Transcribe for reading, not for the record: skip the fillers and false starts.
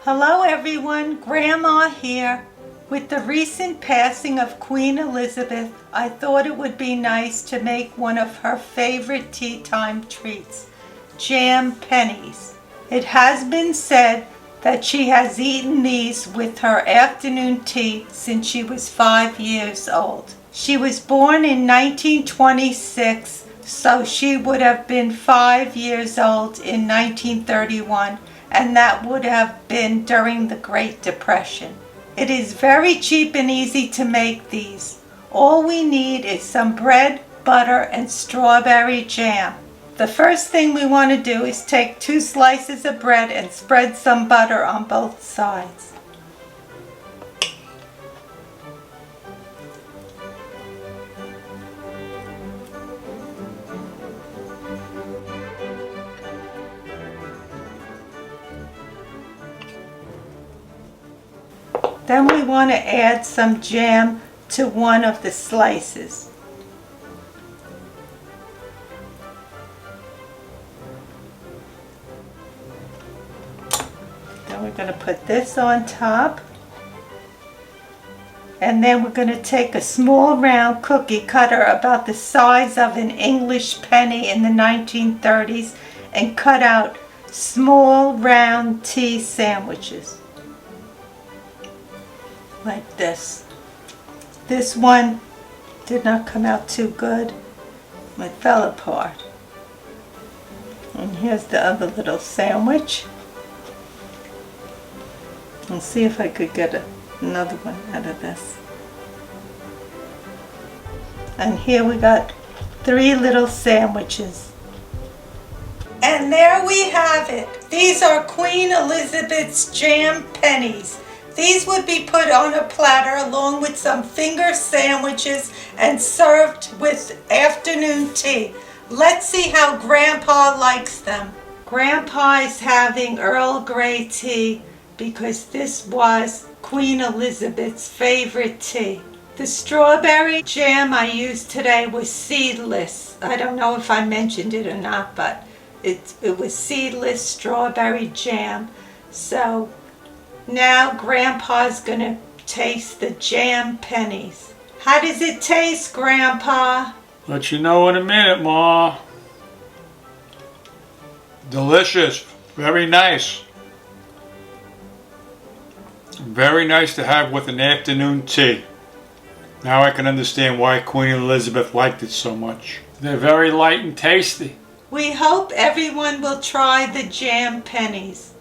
Hello everyone, Grandma here. With the recent passing of Queen Elizabeth, I thought it would be nice to make one of her favorite tea time treats, jam pennies. It has been said that she has eaten these with her afternoon tea since she was 5 years old. She was born in 1926, so she would have been 5 years old in 1931. And that would have been during the Great Depression. It is very cheap and easy to make these. All we need is some bread, butter, and strawberry jam. The first thing we want to do is take 2 slices of bread and spread some butter on both sides. Then we want to add some jam to one of the slices. Then we're going to put this on top. And then we're going to take a small round cookie cutter about the size of an English penny in the 1930s and cut out small round tea sandwiches. Like this. This one did not come out too good. It fell apart. And here's the other little sandwich. I'll see if I could get another one out of this. And here we got 3 little sandwiches. And there we have it. These are Queen Elizabeth's jam pennies. These would be put on a platter along with some finger sandwiches and served with afternoon tea. Let's see how Grandpa likes them. Grandpa is having Earl Grey tea because this was Queen Elizabeth's favorite tea. The strawberry jam I used today was seedless. I don't know if I mentioned it or not, but it was seedless strawberry jam. So now Grandpa's gonna taste the jam pennies. How does it taste, Grandpa? Let you know in a minute, Ma. Delicious. Very nice. Very nice to have with an afternoon tea. Now I can understand why Queen Elizabeth liked it so much. They're very light and tasty. We hope everyone will try the jam pennies.